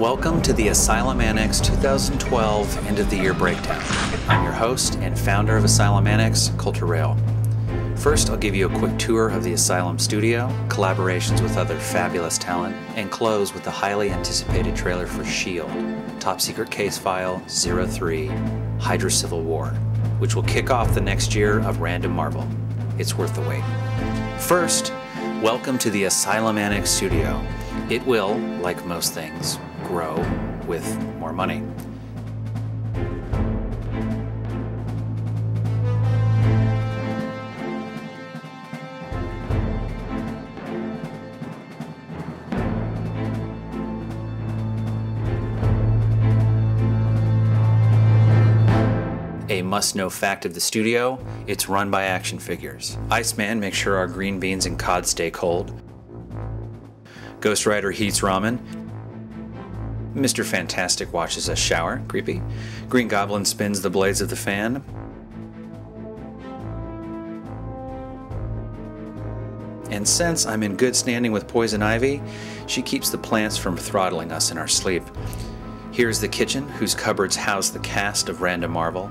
Welcome to the Asylum Annex 2012 End of the Year Breakdown. I'm your host and founder of Asylum Annex, Coulter. First, I'll give you a quick tour of the Asylum Studio, collaborations with other fabulous talent, and close with the highly anticipated trailer for S.H.I.E.L.D, Top Secret Case File 03, Hydra Civil War, which will kick off the next year of Random Marvel. It's worth the wait. First, welcome to the Asylum Annex Studio. It will, like most things, grow with more money. A must-know fact of the studio, it's run by action figures. Iceman makes sure our green beans and cod stay cold. Ghost Rider heats ramen. Mr. Fantastic watches us shower, creepy. Green Goblin spins the blades of the fan. And since I'm in good standing with Poison Ivy, she keeps the plants from throttling us in our sleep. Here's the kitchen, whose cupboards house the cast of Random Marvel.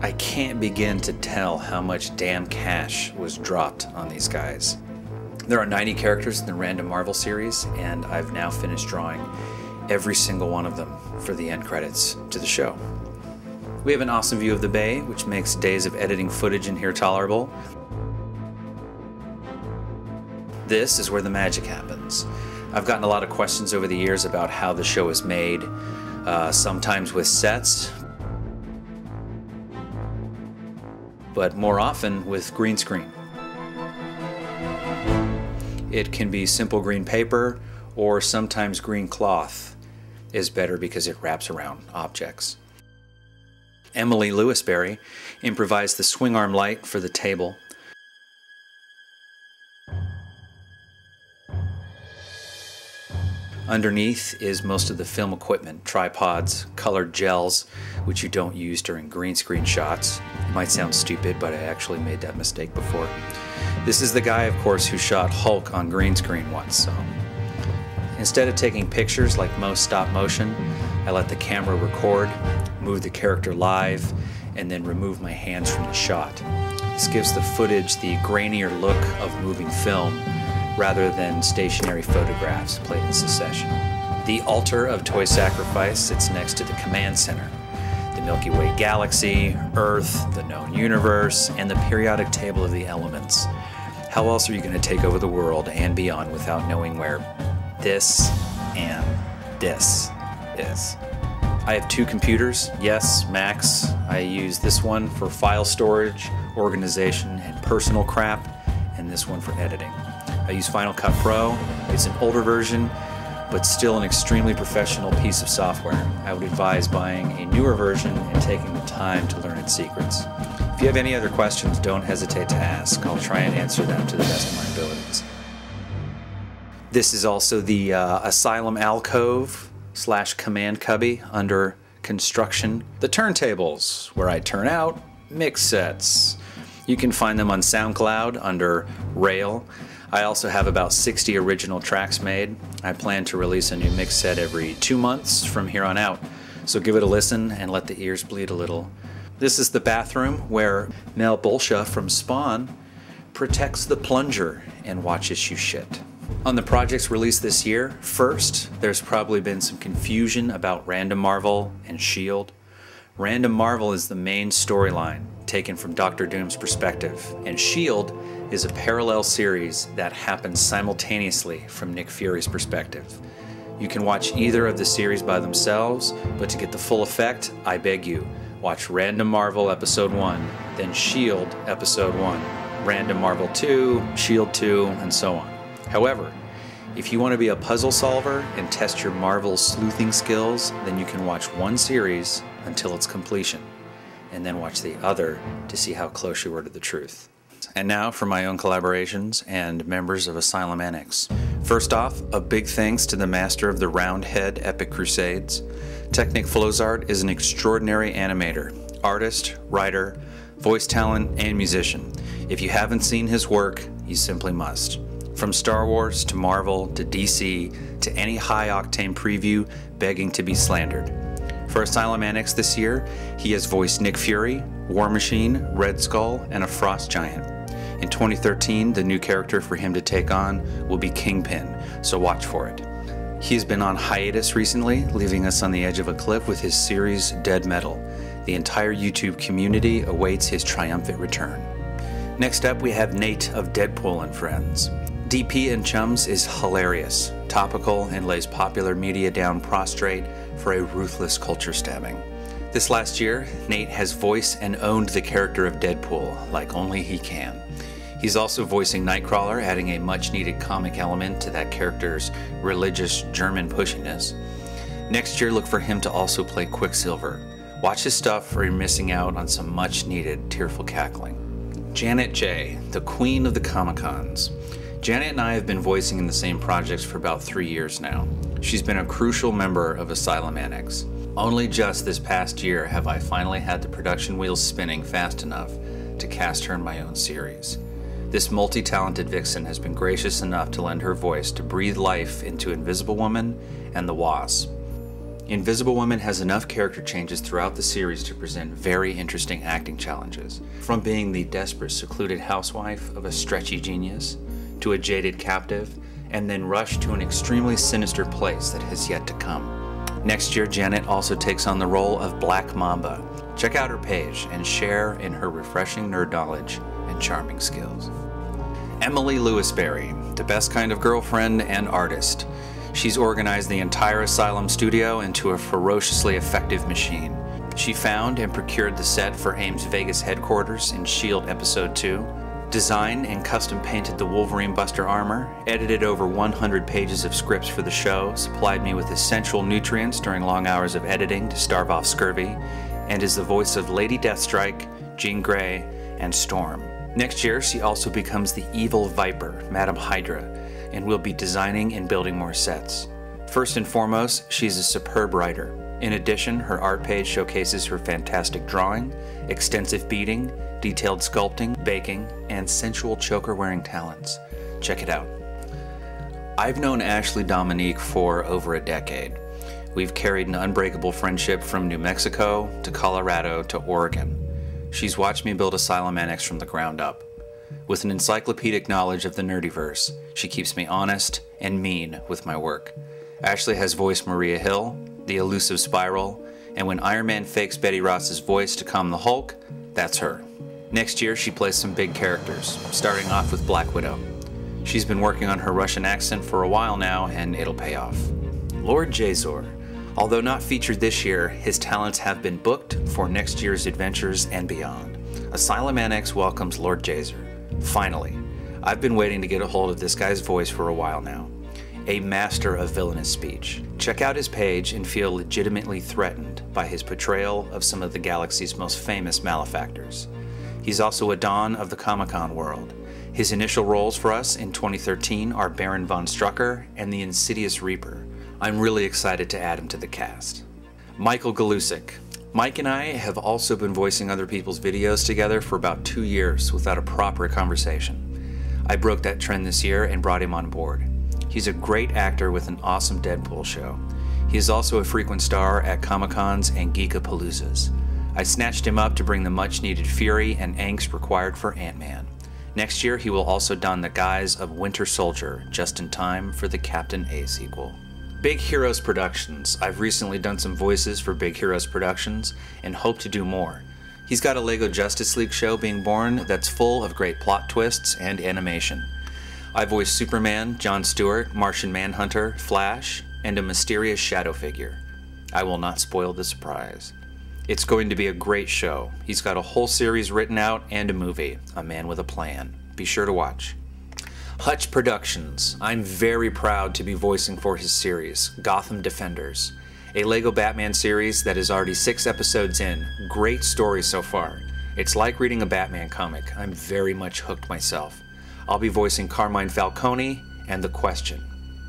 I can't begin to tell how much damn cash was dropped on these guys. There are 90 characters in the Random Marvel series, and I've now finished drawing every single one of them for the end credits to the show. We have an awesome view of the bay, which makes days of editing footage in here tolerable. This is where the magic happens. I've gotten a lot of questions over the years about how the show is made, sometimes with sets, but more often with green screen. It can be simple green paper, or sometimes green cloth is better because it wraps around objects. Emily Lewisberry improvised the swing arm light for the table. Underneath is most of the film equipment, tripods, colored gels, which you don't use during green screen shots. It might sound stupid, but I actually made that mistake before. This is the guy, of course, who shot Hulk on green screen once. So instead of taking pictures like most stop motion, I let the camera record, move the character live, and then remove my hands from the shot. This gives the footage the grainier look of moving film, rather than stationary photographs played in succession. The altar of toy sacrifice sits next to the command center. The Milky Way galaxy, Earth, the known universe, and the periodic table of the elements. How else are you going to take over the world and beyond without knowing where this and this is? I have two computers, yes, Macs. I use this one for file storage, organization, and personal crap, and this one for editing. I use Final Cut Pro. It's an older version, but still an extremely professional piece of software. I would advise buying a newer version and taking the time to learn its secrets. If you have any other questions, don't hesitate to ask. I'll try and answer them to the best of my abilities. This is also the Asylum alcove / command cubby under construction. The turntables, where I turn out mix sets. You can find them on SoundCloud under Rail. I also have about 60 original tracks made. I plan to release a new mix set every 2 months from here on out, so give it a listen and let the ears bleed a little. This is the bathroom where Mel Bolsha from Spawn protects the plunger and watches you shit. On the projects released this year, first, there's probably been some confusion about Random Marvel and S.H.I.E.L.D. Random Marvel is the main storyline, taken from Dr. Doom's perspective, and S.H.I.E.L.D. is a parallel series that happens simultaneously from Nick Fury's perspective. You can watch either of the series by themselves, but to get the full effect, I beg you, watch Random Marvel Episode 1, then S.H.I.E.L.D. Episode 1, Random Marvel 2, S.H.I.E.L.D. 2, and so on. However, If you want to be a puzzle solver and test your Marvel sleuthing skills, then you can watch one series until its completion, and then watch the other to see how close you were to the truth. And now for my own collaborations and members of Asylum Annex. First off, a big thanks to the master of the Roundhead Epic Crusades. Technic Flozart is an extraordinary animator, artist, writer, voice talent, and musician. If you haven't seen his work, you simply must. From Star Wars to Marvel to DC to any high-octane preview begging to be slandered. For Asylum Annex this year, he has voiced Nick Fury, War Machine, Red Skull, and a Frost Giant. In 2013, the new character for him to take on will be Kingpin, so watch for it. He has been on hiatus recently, leaving us on the edge of a cliff with his series Dead Metal. The entire YouTube community awaits his triumphant return. Next up, we have Nate of Deadpool and Friends. DP and Chums is hilarious, topical, and lays popular media down prostrate for a ruthless culture stabbing. This last year, Nate has voiced and owned the character of Deadpool like only he can. He's also voicing Nightcrawler, adding a much-needed comic element to that character's religious German pushiness. Next year, look for him to also play Quicksilver. Watch his stuff or you're missing out on some much-needed tearful cackling. Janet J., the queen of the Comic-Cons. Janet and I have been voicing in the same projects for about 3 years now. She's been a crucial member of Asylum Annex. Only just this past year have I finally had the production wheels spinning fast enough to cast her in my own series. This multi-talented vixen has been gracious enough to lend her voice to breathe life into Invisible Woman and the Wasp. Invisible Woman has enough character changes throughout the series to present very interesting acting challenges. From being the desperate, secluded housewife of a stretchy genius, to a jaded captive, and then rush to an extremely sinister place that has yet to come. Next year, Janet also takes on the role of Black Mamba. Check out her page and share in her refreshing nerd knowledge and charming skills. Emily Lewisberry, the best kind of girlfriend and artist. She's organized the entire Asylum Studio into a ferociously effective machine. She found and procured the set for AIM's Vegas headquarters in S.H.I.E.L.D. Episode 2, designed and custom painted the Wolverine Buster armor, edited over 100 pages of scripts for the show, supplied me with essential nutrients during long hours of editing to starve off scurvy, and is the voice of Lady Deathstrike, Jean Grey, and Storm. Next year, she also becomes the evil Viper, Madam Hydra, and will be designing and building more sets. First and foremost, she's a superb writer. In addition, her art page showcases her fantastic drawing, extensive beading, detailed sculpting, baking, and sensual choker-wearing talents. Check it out. I've known Ashley Dominique for over a decade. We've carried an unbreakable friendship from New Mexico to Colorado to Oregon. She's watched me build Asylum Annex from the ground up. With an encyclopedic knowledge of the nerdyverse, she keeps me honest and mean with my work. Ashley has voiced Maria Hill, the elusive Spiral, and when Iron Man fakes Betty Ross's voice to calm the Hulk, that's her. Next year, she plays some big characters, starting off with Black Widow. She's been working on her Russian accent for a while now, and it'll pay off. Lord Jazor. Although not featured this year, his talents have been booked for next year's adventures and beyond. Asylum Annex welcomes Lord Jazor. Finally. I've been waiting to get a hold of this guy's voice for a while now. A master of villainous speech. Check out his page and feel legitimately threatened by his portrayal of some of the galaxy's most famous malefactors. He's also a don of the Comic-Con world. His initial roles for us in 2013 are Baron von Strucker and the Insidious Reaper. I'm really excited to add him to the cast. Michael Galusic. Mike and I have also been voicing other people's videos together for about 2 years without a proper conversation. I broke that trend this year and brought him on board. He's a great actor with an awesome Deadpool show. He is also a frequent star at Comic-Cons and Geekapaloozas. I snatched him up to bring the much-needed fury and angst required for Ant-Man. Next year, he will also don the guise of Winter Soldier, just in time for the Captain A sequel. Big Heroes Productions. I've recently done some voices for Big Heroes Productions and hope to do more. He's got a LEGO Justice League show being born that's full of great plot twists and animation. I voiced Superman, Jon Stewart, Martian Manhunter, Flash, and a mysterious shadow figure. I will not spoil the surprise. It's going to be a great show. He's got a whole series written out and a movie, A Man with a Plan. Be sure to watch. Hutch Productions. I'm very proud to be voicing for his series, Gotham Defenders, a Lego Batman series that is already 6 episodes in. Great story so far. It's like reading a Batman comic. I'm very much hooked myself. I'll be voicing Carmine Falcone and The Question.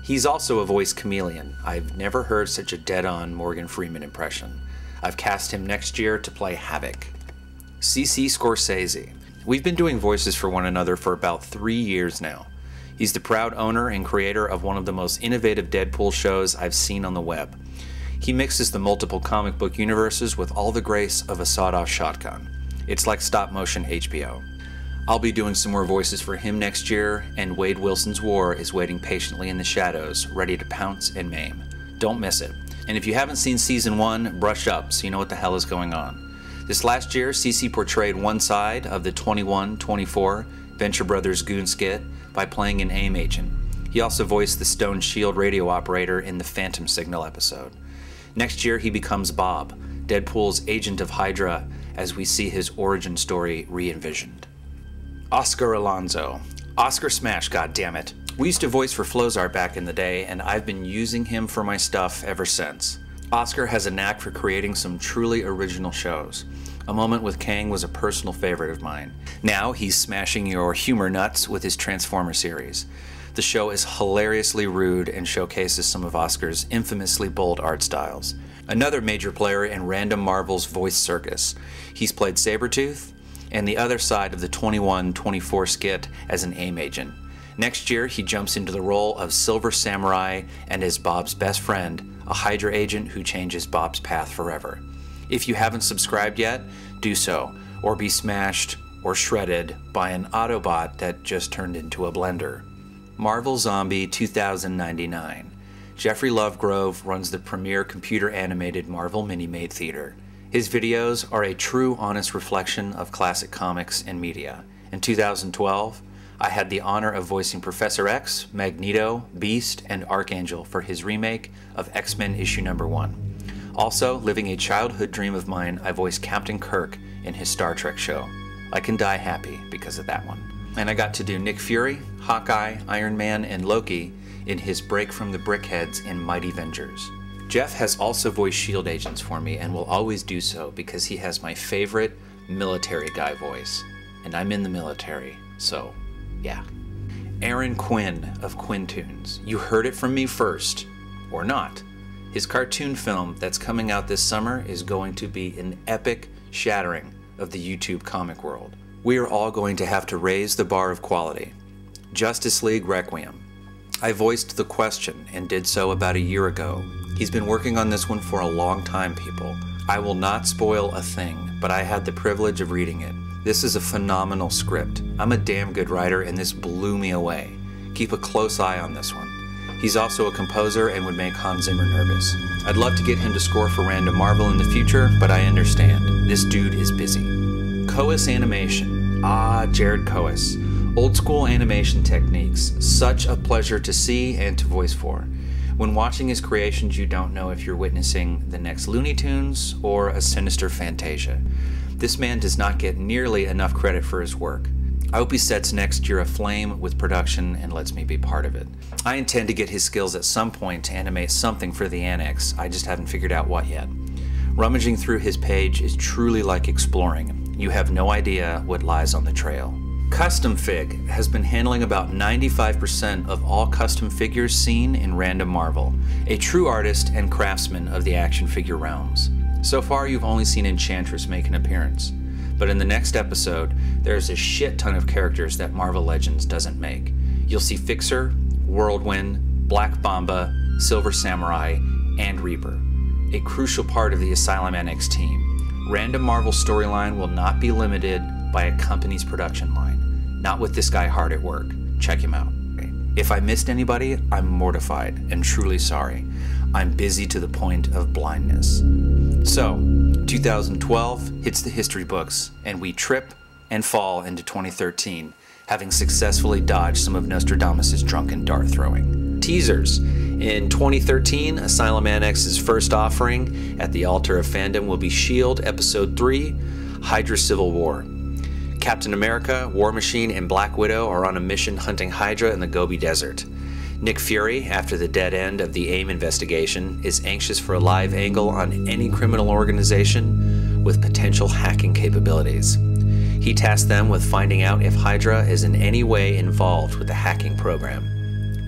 He's also a voice chameleon. I've never heard such a dead-on Morgan Freeman impression. I've cast him next year to play Havoc. C.C. Scorsese. We've been doing voices for one another for about 3 years now. He's the proud owner and creator of one of the most innovative Deadpool shows I've seen on the web. He mixes the multiple comic book universes with all the grace of a sawed-off shotgun. It's like stop-motion HBO. I'll be doing some more voices for him next year, and Wade Wilson's War is waiting patiently in the shadows, ready to pounce and maim. Don't miss it. And if you haven't seen Season 1, brush up so you know what the hell is going on. This last year, CC portrayed one side of the 21-24 Venture Brothers goon skit by playing an AIM agent. He also voiced the Stone Shield radio operator in the Phantom Signal episode. Next year, he becomes Bob, Deadpool's agent of Hydra, as we see his origin story re-envisioned. Oscar Alonso. Oscar Smash, goddammit. We used to voice for Flozart back in the day, and I've been using him for my stuff ever since. Oscar has a knack for creating some truly original shows. A Moment with Kang was a personal favorite of mine. Now he's smashing your humor nuts with his Transformer series. The show is hilariously rude and showcases some of Oscar's infamously bold art styles. Another major player in Random Marvel's voice circus. He's played Sabretooth and the other side of the 21-24 skit as an AIM agent. Next year, he jumps into the role of Silver Samurai and is Bob's best friend, a Hydra agent who changes Bob's path forever. If you haven't subscribed yet, do so, or be smashed or shredded by an Autobot that just turned into a blender. Marvel Zombie 2099. Jeffrey Lovegrove runs the premier computer-animated Marvel Mini-Made Theater. His videos are a true, honest reflection of classic comics and media. In 2012, I had the honor of voicing Professor X, Magneto, Beast, and Archangel for his remake of X-Men issue #1. Also, living a childhood dream of mine, I voiced Captain Kirk in his Star Trek show. I can die happy because of that one. And I got to do Nick Fury, Hawkeye, Iron Man, and Loki in his break from the Brickheads in Mighty Vengers. Jeff has also voiced S.H.I.E.L.D. agents for me and will always do so because he has my favorite military guy voice. And I'm in the military, so yeah. Aaron Quinn of Quintoons. You heard it from me first, or not. His cartoon film that's coming out this summer is going to be an epic shattering of the YouTube comic world. We are all going to have to raise the bar of quality. Justice League Requiem. I voiced The Question and did so about a year ago. He's been working on this one for a long time, people. I will not spoil a thing, but I had the privilege of reading it. This is a phenomenal script. I'm a damn good writer and this blew me away. Keep a close eye on this one. He's also a composer and would make Hans Zimmer nervous. I'd love to get him to score for Random Marvel in the future, but I understand. This dude is busy. Coas Animation. Jared Coas. Old school animation techniques. Such a pleasure to see and to voice for. When watching his creations, you don't know if you're witnessing the next Looney Tunes or a sinister Fantasia. This man does not get nearly enough credit for his work. I hope he sets next year aflame with production and lets me be part of it. I intend to get his skills at some point to animate something for the Annex. I just haven't figured out what yet. Rummaging through his page is truly like exploring. You have no idea what lies on the trail. Custom Fig has been handling about 95% of all custom figures seen in Random Marvel, a true artist and craftsman of the action figure realms. So far, you've only seen Enchantress make an appearance. But in the next episode, there's a shit ton of characters that Marvel Legends doesn't make. You'll see Fixer, Whirlwind, Black Mamba, Silver Samurai, and Reaper. A crucial part of the Asylum Annex team. Random Marvel storyline will not be limited by a company's production line. Not with this guy hard at work. Check him out. If I missed anybody, I'm mortified and truly sorry. I'm busy to the point of blindness. So, 2012 hits the history books, and we trip and fall into 2013, having successfully dodged some of Nostradamus' drunken dart throwing. Teasers. In 2013, Asylum Annex's first offering at the altar of fandom will be S.H.I.E.L.D. Episode 3, Hydra Civil War. Captain America, War Machine, and Black Widow are on a mission hunting Hydra in the Gobi Desert. Nick Fury, after the dead end of the AIM investigation, is anxious for a live angle on any criminal organization with potential hacking capabilities. He tasks them with finding out if Hydra is in any way involved with the hacking program.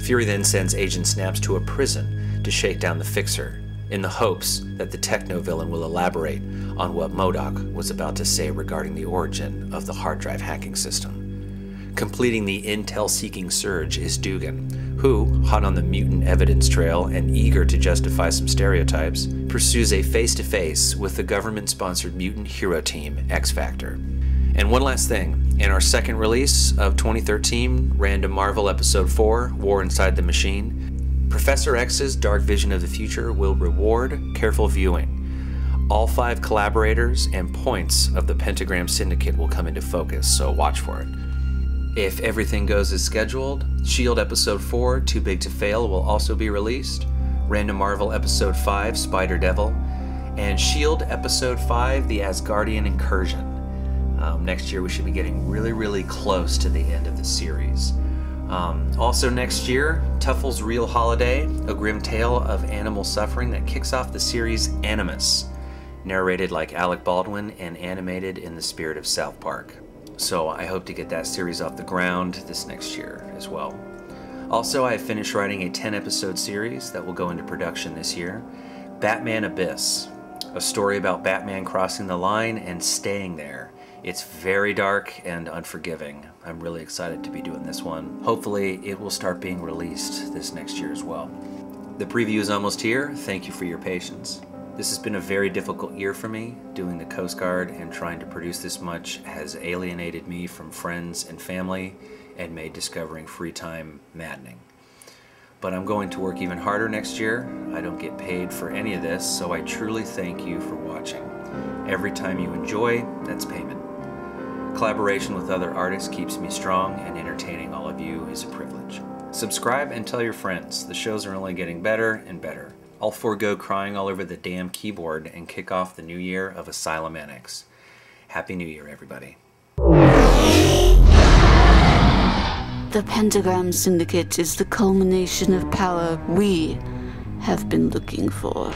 Fury then sends Agent Snaps to a prison to shake down the Fixer, in the hopes that the techno-villain will elaborate on what MODOK was about to say regarding the origin of the hard drive hacking system. Completing the intel-seeking surge is Dugan, who, hot on the mutant evidence trail and eager to justify some stereotypes, pursues a face-to-face with the government-sponsored mutant hero team, X Factor. And one last thing, in our second release of 2013, Random Marvel Episode 4, War Inside the Machine, Professor X's dark vision of the future will reward careful viewing. All 5 collaborators and points of the Pentagram Syndicate will come into focus, so watch for it. If everything goes as scheduled, S.H.I.E.L.D. Episode 4, Too Big to Fail, will also be released, Random Marvel Episode 5, Spider Devil, and S.H.I.E.L.D. Episode 5, The Asgardian Incursion. Next year we should be getting really close to the end of the series. Also next year, Tuffle's Real Holiday, a grim tale of animal suffering that kicks off the series Animus, narrated like Alec Baldwin and animated in the spirit of South Park. So I hope to get that series off the ground this next year as well. Also, I have finished writing a 10-episode series that will go into production this year, Batman Abyss, a story about Batman crossing the line and staying there. It's very dark and unforgiving. I'm really excited to be doing this one. Hopefully it will start being released this next year as well. The preview is almost here. Thank you for your patience. This has been a very difficult year for me. Doing the Coast Guard and trying to produce this much has alienated me from friends and family and made discovering free time maddening. But I'm going to work even harder next year. I don't get paid for any of this, so I truly thank you for watching. Every time you enjoy, that's payment. Collaboration with other artists keeps me strong, and entertaining all of you is a privilege. Subscribe and tell your friends. The shows are only getting better and better. I'll forego crying all over the damn keyboard and kick off the new year of Asylum Annex. Happy New Year, everybody. The Pentagram Syndicate is the culmination of power we have been looking for.